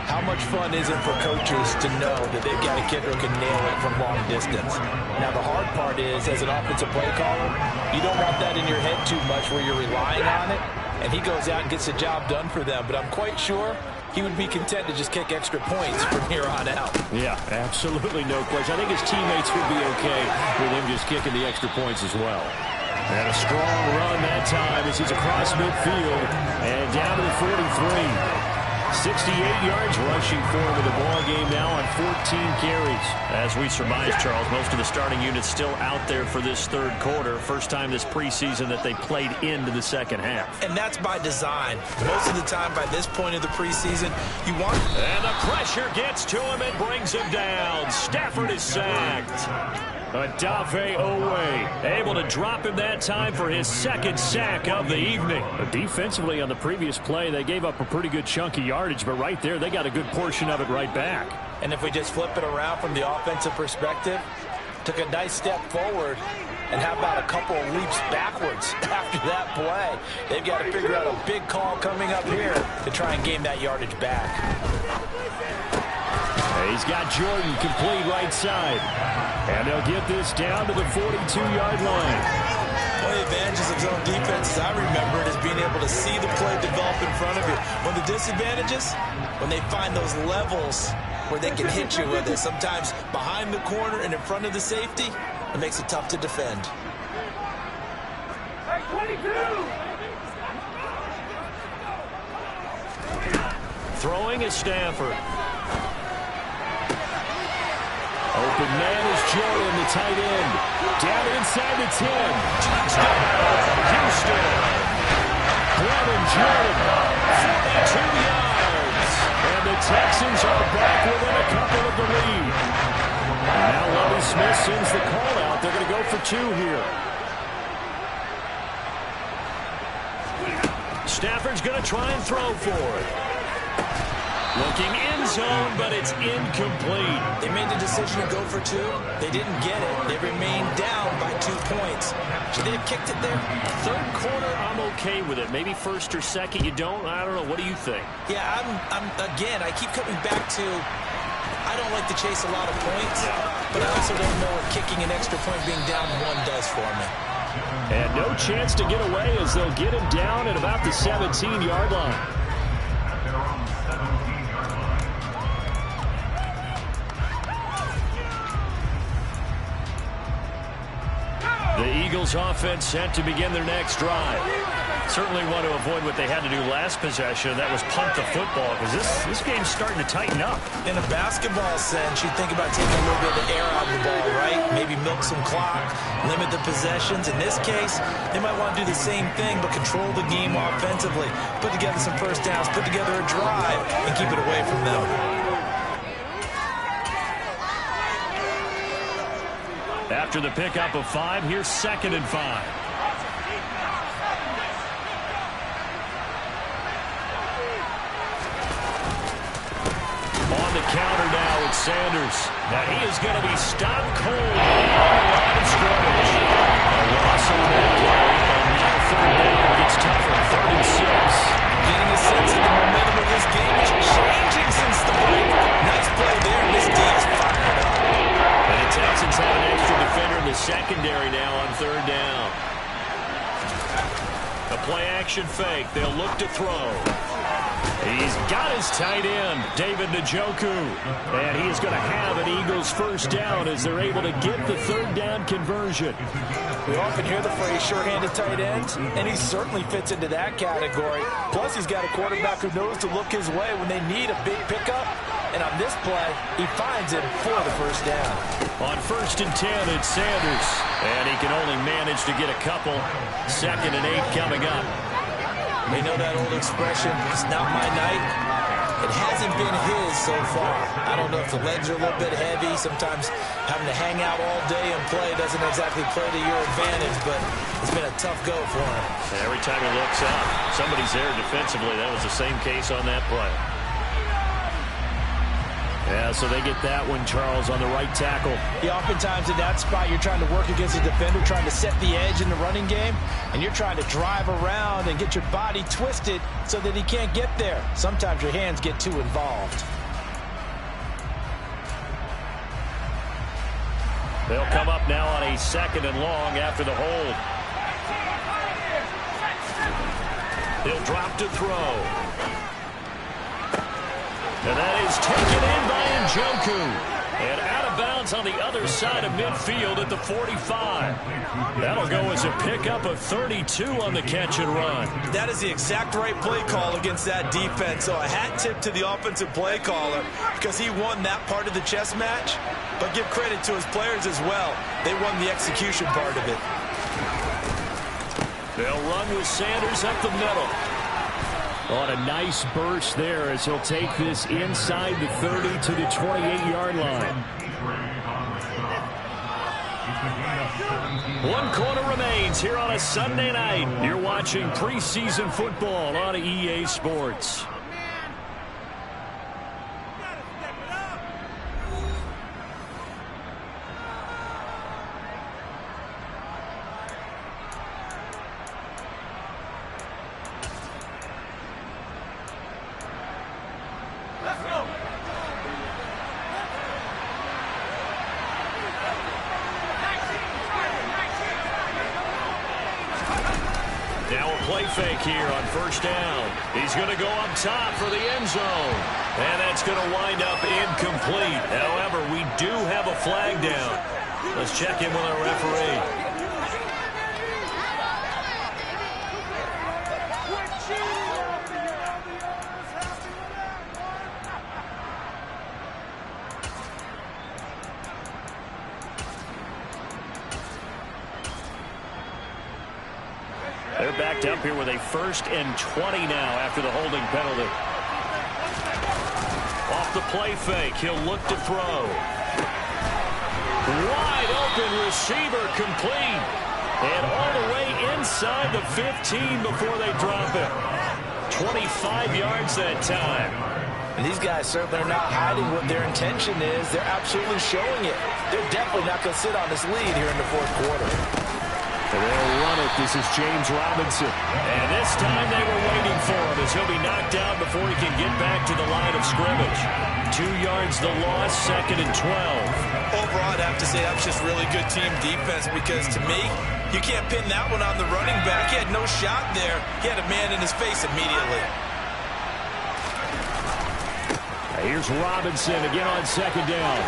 Speaker 2: how much fun is it for coaches to know that they've got a kicker who can nail it from long distance? Now the hard part is, as an offensive play caller, you don't want that in your head too much where you're relying on it, and he goes out and gets the job done for them. But I'm quite sure he would be content to just kick extra points from here on out.
Speaker 3: Yeah, absolutely no question. I think his teammates would be okay with him just kicking the extra points as well. And a strong run that time as he's across midfield and down to the 43. 68 yards rushing for him in the ball game now on 14 carries.
Speaker 1: As we surmised, Charles, most of the starting units still out there for this third quarter. First time this preseason that they played into the second half.
Speaker 2: And that's by design. Most of the time by this point of the preseason, you want...
Speaker 1: And the pressure gets to him and brings him down. Stafford is sacked. Adave Owe able to drop him that time for his second sack of the evening.
Speaker 3: Defensively on the previous play, they gave up a pretty good chunk of yardage, but right there, they got a good portion of it right back.
Speaker 2: And if we just flip it around from the offensive perspective, took a nice step forward, and how about a couple of leaps backwards after that play? They've got to figure out a big call coming up here to try and gain that yardage back.
Speaker 3: He's got Jordan complete right side. And they'll get this down to the 42-yard line.
Speaker 2: One of the advantages of zone defense, as I remember it, is being able to see the play develop in front of you. One of the disadvantages, when they find those levels where they can hit you with it, sometimes behind the corner and in front of the safety, it makes it tough to defend.
Speaker 1: Throwing is Stafford.
Speaker 3: Open man is Jordan, the tight end. Down inside the 10.
Speaker 1: Touchdown, Houston.
Speaker 3: Brandon Jordan,
Speaker 1: 42 yards.
Speaker 3: and the Texans are back within a couple of the lead. Now Lovie Smith sends the call out. They're going to go for two here.
Speaker 1: Stafford's going to try and throw for it. Looking in zone, but it's incomplete.
Speaker 2: They made the decision to go for two. They didn't get it. They remained down by 2 points. Should they have kicked it there?
Speaker 1: Third quarter, I'm okay with it. Maybe first or second, you don't. I don't know. What do you think?
Speaker 2: Yeah, again, I keep coming back to, I don't like to chase a lot of points, but I also don't know what kicking an extra point being down one does for me.
Speaker 3: And no chance to get away as they'll get him down at about the 17-yard line.
Speaker 1: The Eagles offense set to begin their next drive. Certainly want to avoid what they had to do last possession. That was punt the football, because this game's starting to tighten up.
Speaker 2: In a basketball sense, you think about taking a little bit of the air out of the ball, right? Maybe milk some clock, limit the possessions. In this case, they might want to do the same thing, but control the game offensively. Put together some first downs, put together a drive, and keep it away from them.
Speaker 1: After the pickup of 5, here's 2nd and 5. On the counter now, it's Sanders. Now he is going to be stopped cold on the line of scrimmage. A loss on that play, and now third down gets tougher. 3rd and 6.
Speaker 2: Getting a sense of the momentum of this game is changing since the break. Nice play there, and this D is fired up.
Speaker 1: And the Texans have an extra defender in the secondary now on 3rd down. A play-action fake. They'll look to throw. He's got his tight end, David Njoku. And he is going to have an Eagles first down as they're able to get the 3rd down conversion.
Speaker 2: We often hear the phrase sure-handed tight ends, and he certainly fits into that category. Plus, he's got a quarterback who knows to look his way when they need a big pickup. And on this play, he finds him for the first down.
Speaker 1: On 1st and 10, it's Sanders. And he can only manage to get a couple. 2nd and 8 coming up.
Speaker 2: They know that old expression, it's not my night. It hasn't been his so far. I don't know if the legs are a little bit heavy. Sometimes having to hang out all day and play doesn't exactly play to your advantage, but it's been a tough go for him.
Speaker 1: Every time he looks up, somebody's there defensively. That was the same case on that play.
Speaker 3: Yeah, so they get that one, Charles, on the right tackle.
Speaker 2: Yeah, oftentimes in that spot, you're trying to work against a defender, trying to set the edge in the running game, and you're trying to drive around and get your body twisted so that he can't get there. Sometimes your hands get too involved.
Speaker 1: They'll come up now on a 2nd and long after the hold. He'll drop to throw. And that is taken in by Njoku. And out of bounds on the other side of midfield at the 45. That'll go as a pickup of 32 on the catch and run.
Speaker 2: That is the exact right play call against that defense. So a hat tip to the offensive play caller because he won that part of the chess match. But give credit to his players as well. They won the execution part of it.
Speaker 1: They'll run with Sanders up the middle.
Speaker 3: On a nice burst there as he'll take this inside the 30 to the 28-yard line.
Speaker 1: 1 quarter remains here on a Sunday night. You're watching preseason football on EA Sports. Now a play fake here on first down. He's going to go up top for the end zone. And that's going to wind up incomplete. However, we do have a flag down. Let's check in with our referee. They're backed up here with a 1st and 20 now after the holding penalty. Off the play fake, he'll look to throw. Wide open receiver complete. And all the way inside the 15 before they drop it. 25 yards that time.
Speaker 2: And these guys certainly are not hiding what their intention is. They're absolutely showing it. They're definitely not going to sit on this lead here in the 4th quarter.
Speaker 3: They'll run it. This is James Robinson.
Speaker 1: And this time they were waiting for him as he'll be knocked out before he can get back to the line of scrimmage. 2 yards the loss, 2nd and 12.
Speaker 2: Overall, I'd have to say that's just really good team defense because to me, you can't pin that one on the running back. He had no shot there. He had a man in his face immediately.
Speaker 3: Here's Robinson again on 2nd down.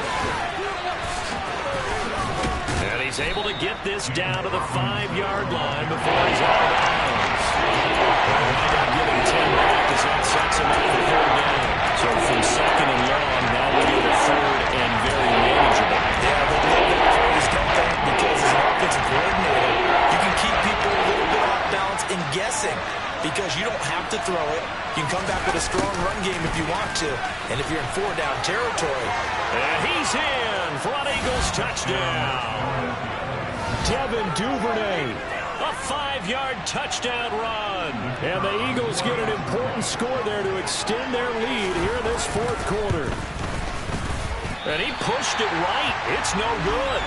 Speaker 1: And he's able to get this down to the 5-yard line before he's out of bounds. They'll wind up giving 10 back as that sets him up for 3rd down. So from 2nd and long, now we go to 3rd and very manageable.
Speaker 2: Yeah, but the phrase don't think because as an offensive coordinator, you can keep people a little bit off balance and guessing because you don't have to throw it. You can come back with a strong run game if you want to. And if you're in 4-down territory.
Speaker 1: And he's in for an Eagles touchdown.
Speaker 3: Devin Duvernay.
Speaker 1: A 5-yard touchdown run.
Speaker 3: And the Eagles get an important score there to extend their lead here in this 4th quarter.
Speaker 1: And he pushed it right. It's no good.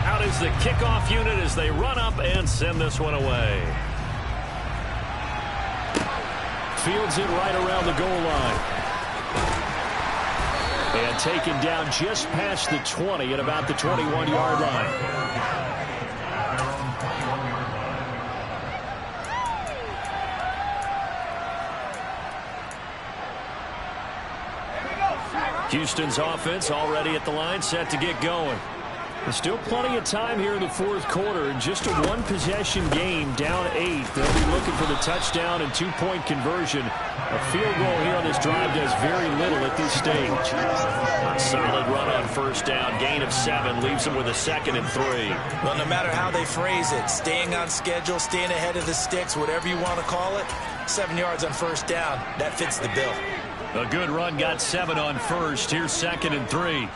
Speaker 1: Out is the kickoff unit as they run up and send this one away.
Speaker 3: Fields it right around the goal line. And taken down just past the 20 at about the 21-yard line.
Speaker 1: Houston's offense already at the line, set to get going.
Speaker 3: There's still plenty of time here in the 4th quarter. In just a 1-possession game, down 8. They'll be looking for the touchdown and 2-point conversion. A field goal here on this drive does very little at this stage.
Speaker 1: A solid run on 1st down. Gain of 7 leaves them with a 2nd and 3.
Speaker 2: Well, no matter how they phrase it, staying on schedule, staying ahead of the sticks, whatever you want to call it, 7 yards on 1st down, that fits the bill.
Speaker 1: A good run got 7 on 1st. Here's 2nd and 3.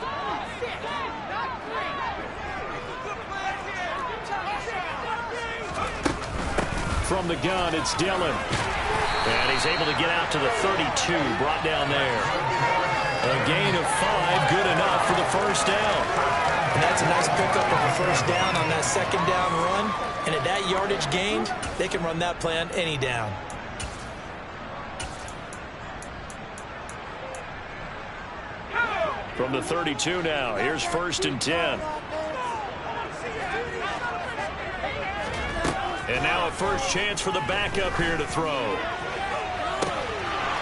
Speaker 3: From the gun, it's Dillon.
Speaker 1: And he's able to get out to the 32, brought down there. A gain of 5, good enough for the 1st down.
Speaker 2: And that's a nice pickup of a 1st down on that 2nd down run. And at that yardage gained, they can run that play on any down.
Speaker 1: From the 32 now, here's 1st and 10. And now a first chance for the backup here to throw.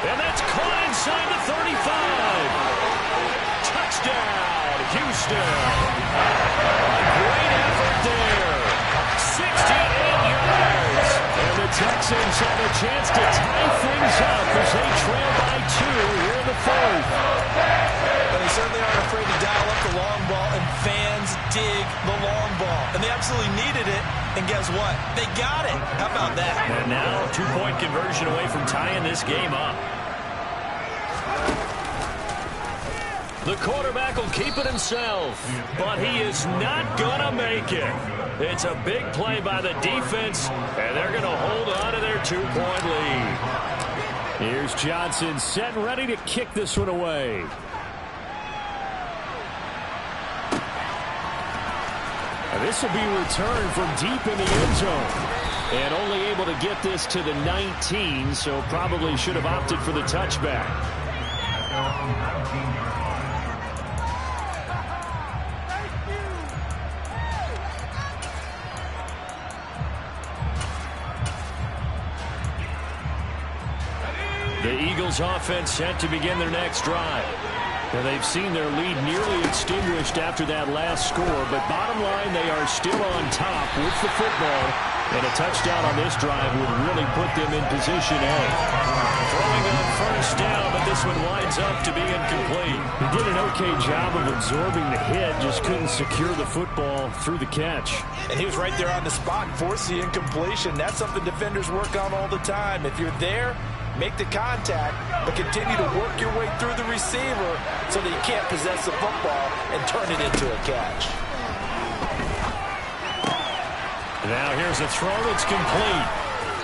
Speaker 1: And that's caught inside the 35. Touchdown, Houston. Great effort there. 68 yards. And the Texans have a chance to tie things up as they trail by 2 here in the fourth.
Speaker 2: And they certainly aren't afraid to dial up the long ball, and fans dig the long ball. And they absolutely needed it, and guess what? They got it. How about that?
Speaker 1: And now 2-point conversion away from tying this game up. The quarterback will keep it himself, but he is not going to make it. It's a big play by the defense, and they're going to hold on to their 2-point lead.
Speaker 3: Here's Johnson set and ready to kick this one away. This will be returned from deep in the end zone. And only able to get this to the 19, so probably should have opted for the touchback. The Eagles offense set to begin their next drive. Now they've seen their lead nearly extinguished after that last score, but bottom line, they are still on top with the football, and a touchdown on this drive would really put them in position A.
Speaker 1: Throwing on first down, but this one winds up to be incomplete.
Speaker 3: He did an okay job of absorbing the hit, just couldn't secure the football through the catch.
Speaker 2: And he was right there on the spot and forced the incompletion. That's something defenders work on all the time. If you're there, make the contact, but continue to work your way through the receiver so that you can't possess the football and turn it into a catch.
Speaker 1: Now here's a throw that's complete.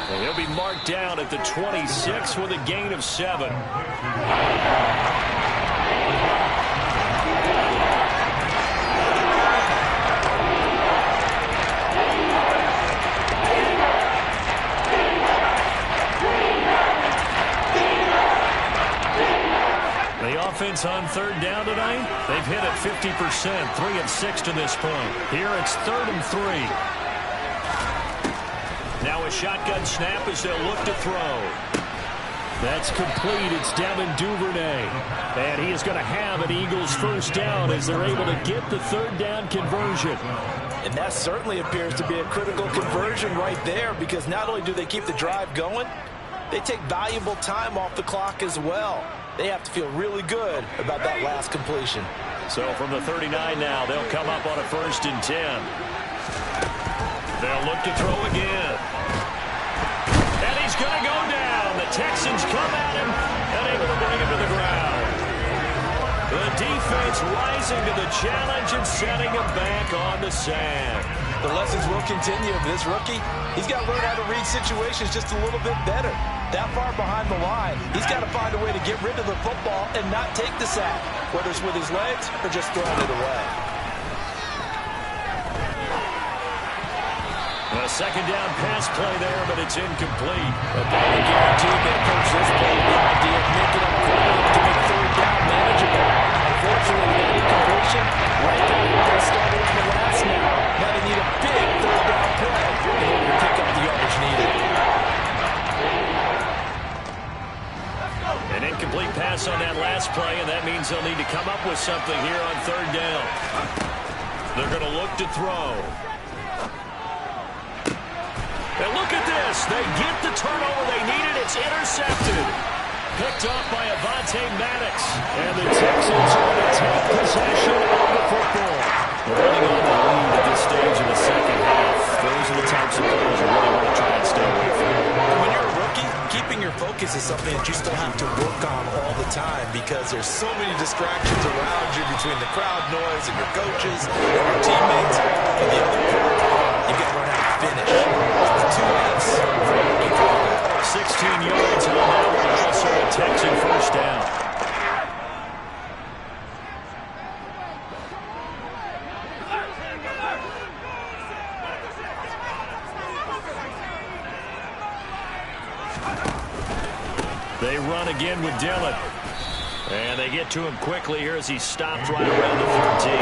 Speaker 1: And he'll be marked down at the 26 with a gain of 7. Offense on third down tonight. They've hit it 50%, 3 of 6 to this point. Here it's 3rd and 3. Now a shotgun snap as they'll look to throw.
Speaker 3: That's complete. It's Devin Duvernay. And he is going to have an Eagles first down as they're able to get the 3rd down conversion.
Speaker 2: And that certainly appears to be a critical conversion right there, because not only do they keep the drive going, they take valuable time off the clock as well. They have to feel really good about that last completion.
Speaker 1: So from the 39 now, they'll come up on a 1st and 10. They'll look to throw again. And he's going to go down. The Texans come at him and able to bring him to the ground. The defense rising to the challenge and setting him back on the sand.
Speaker 2: The lessons will continue of this rookie. He's got to learn how to read situations just a little bit better. That far behind the line, he's got to find a way to get rid of the football and not take the sack, whether it's with his legs or just throwing it away.
Speaker 1: A second down pass play there, but it's incomplete. But that would guarantee that coach this play with the idea of making up ground to make 3rd down manageable. Unfortunately, that incompletion right there where they started on the last now. Now they need a big 3rd down play in order to pick up the yardage needed. An incomplete pass on that last play, and that means they'll need to come up with something here on 3rd down. They're going to look to throw. And look at this. They get the turnover they needed. It's intercepted. Picked off by Avonte Maddox.
Speaker 3: And the Texans are going to take possession of the football.
Speaker 1: Running on the lead at this stage in the second half. Those are the types of plays you really want to try and stay away from.
Speaker 2: And when you're a rookie, keeping your focus is something that you still have to work on all the time, because there's so many distractions around you between the crowd noise and your coaches and your teammates. And the other part, you've got to learn how to finish. The 2 Fs for a rookie quarterback.
Speaker 1: 16 yards on that one. Also a Texan first down. They run again with Dillon. And they get to him quickly here as he stopped right around the 13.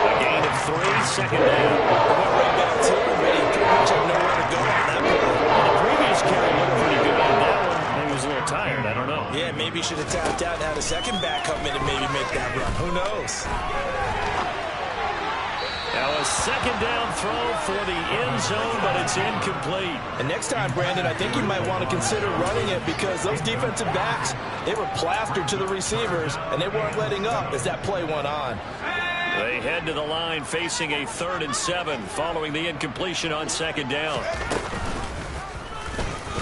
Speaker 1: A gain of 3, second down.
Speaker 2: Right back to him, ready pretty much have nowhere
Speaker 3: tired. I don't know.
Speaker 2: Yeah, maybe he should have tapped out and had a second back come in and maybe make that run. Who knows?
Speaker 3: Now a second down throw for the end zone, but it's incomplete.
Speaker 2: And next time, Brandon, I think you might want to consider running it because those defensive backs, they were plastered to the receivers, and they weren't letting up as that play went on.
Speaker 3: They head to the line facing a 3rd and 7 following the incompletion on second down.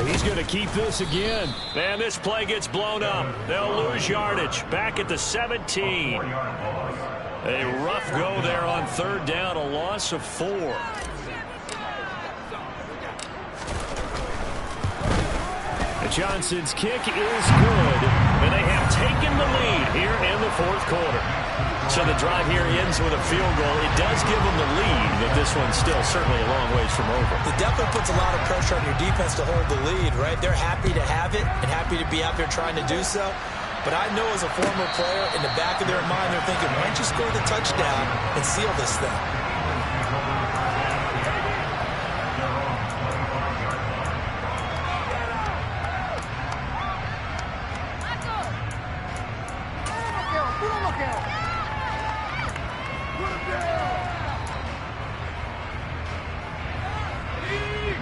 Speaker 3: He's going to keep this again. And this play gets blown up. They'll lose yardage. Back at the 17. A rough go there on 3rd down, a loss of 4. Johnson's kick is good, and they have taken the lead here in the 4th quarter. So the drive here ends with a field goal. It does give them the lead, but this one's still certainly a long ways from over.
Speaker 2: It definitely puts a lot of pressure on your defense to hold the lead, right? They're happy to have it and happy to be out there trying to do so. But I know as a former player, in the back of their mind, they're thinking, why don't you score the touchdown and seal this thing?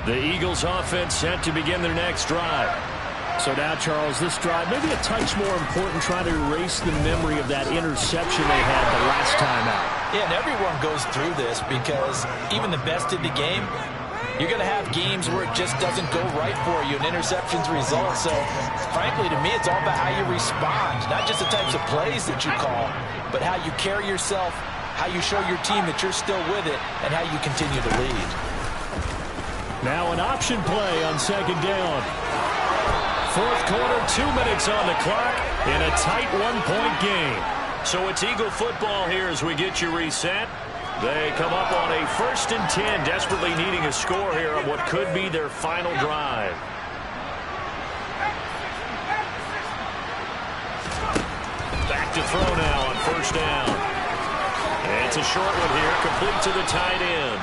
Speaker 3: The Eagles offense set to begin their next drive. So now, Charles, this drive, maybe a touch more important, trying to erase the memory of that interception they had the last time out.
Speaker 2: Yeah, and everyone goes through this because even the best in the game, you're going to have games where it just doesn't go right for you, and interceptions result. So, frankly, to me, it's all about how you respond, not just the types of plays that you call, but how you carry yourself, how you show your team that you're still with it, and how you continue to lead.
Speaker 3: Now an option play on second down. 4th quarter, 2 minutes on the clock in a tight 1-point game. So it's Eagle football here as we get you reset. They come up on a 1st and 10, desperately needing a score here on what could be their final drive. Back to throw now on 1st down. And it's a short one here, complete to the tight end.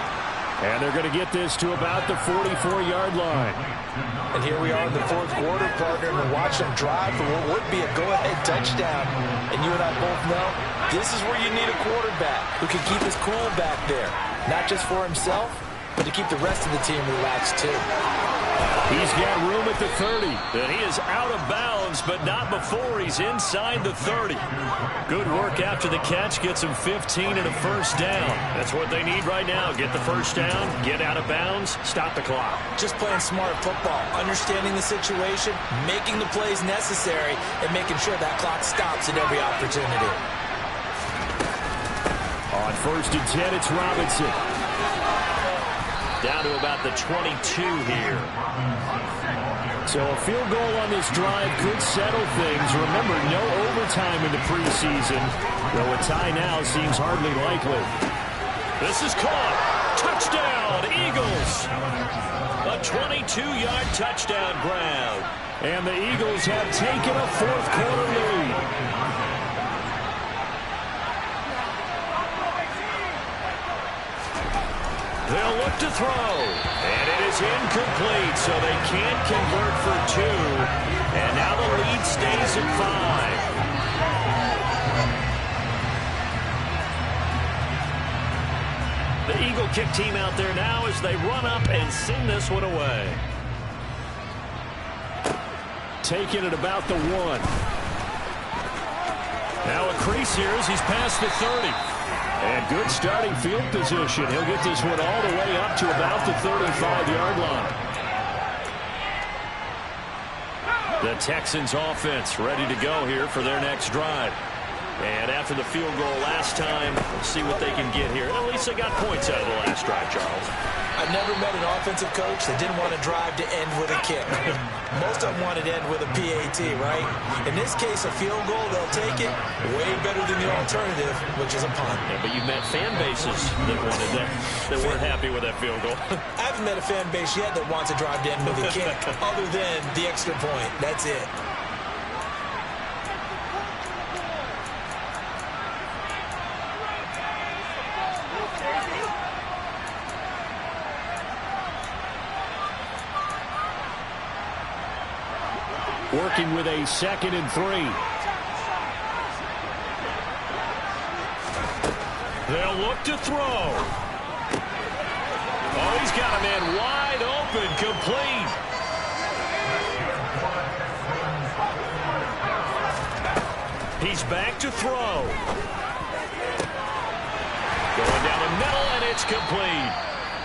Speaker 3: And they're going to get this to about the 44-yard line.
Speaker 2: And here we are in the 4th quarter, partner, and we're watching them drive for what would be a go-ahead touchdown. And you and I both know this is where you need a quarterback who can keep his cool back there. Not just for himself, but to keep the rest of the team relaxed too.
Speaker 3: He's got room at the 30. And he is out of bounds, but not before he's inside the 30. Good work after the catch. Gets him 15 and a 1st down. That's what they need right now. Get the 1st down, get out of bounds, stop the clock.
Speaker 2: Just playing smart football, understanding the situation, making the plays necessary, and making sure that clock stops at every opportunity.
Speaker 3: On 1st and 10, it's Robinson. Down to about the 22 here. So a field goal on this drive could settle things. Remember, no overtime in the preseason, though a tie now seems hardly likely. This is caught. Touchdown, Eagles. A 22-yard touchdown grab. And the Eagles have taken a 4th quarter lead. They'll look to throw, and it is incomplete, so they can't convert for 2. And now the lead stays at 5. The Eagle kick team out there now as they run up and send this one away. Taking it about the 1. Now a crease here as he's past the 30. And good starting field position. He'll get this one all the way up to about the 35-yard line. The Texans offense ready to go here for their next drive. And after the field goal last time, we'll see what they can get here. At least they got points out of the last drive, Charles.
Speaker 2: I've never met an offensive coach that didn't want to drive to end with a kick. Most of them wanted to end with a PAT, right? In this case, a field goal, they'll take it. Way better than the alternative, which is a punt.
Speaker 3: Yeah, but you've met fan bases that wanted that, that weren't happy with that field goal.
Speaker 2: I haven't met a fan base yet that wants to drive to end with a kick other than the extra point. That's it.
Speaker 3: Working with a 2nd and 3. They'll look to throw. Oh, he's got a man wide open, complete. He's back to throw. Going down the middle, and it's complete.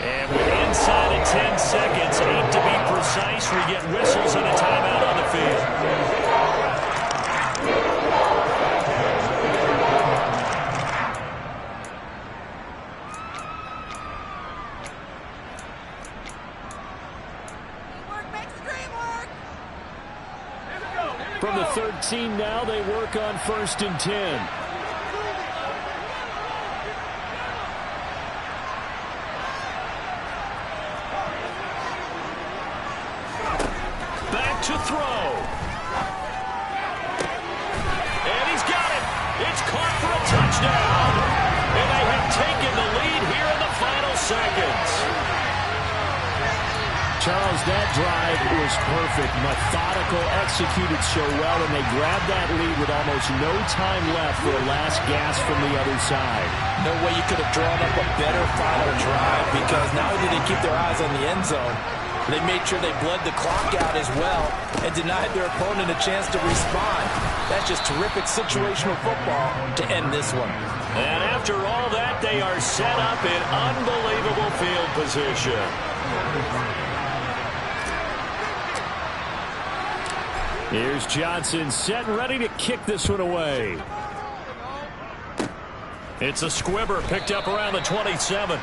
Speaker 3: And with inside of 10 seconds, 8 to be precise, we get whistles and a timeout on the field. From the 13 now, they work on 1st and 10. Back to throw. And he's got it. It's caught for a touchdown. And they have taken the lead here in the final seconds. Charles, that drive was perfect, methodical, executed so well, and they grabbed that lead with almost no time left for a last gasp from the other side.
Speaker 2: No way you could have drawn up a better final drive, because not only did they keep their eyes on the end zone, they made sure they bled the clock out as well and denied their opponent a chance to respond. That's just terrific situational football to end this one.
Speaker 1: And after all that, they are set up in unbelievable field position. Here's Johnson set and ready to kick this one away. It's a squibber picked up around the 27.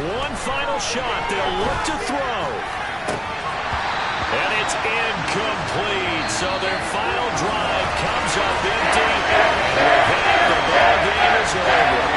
Speaker 1: One final shot. They'll look to throw. And it's incomplete. So their final drive comes up empty. The ball game is over.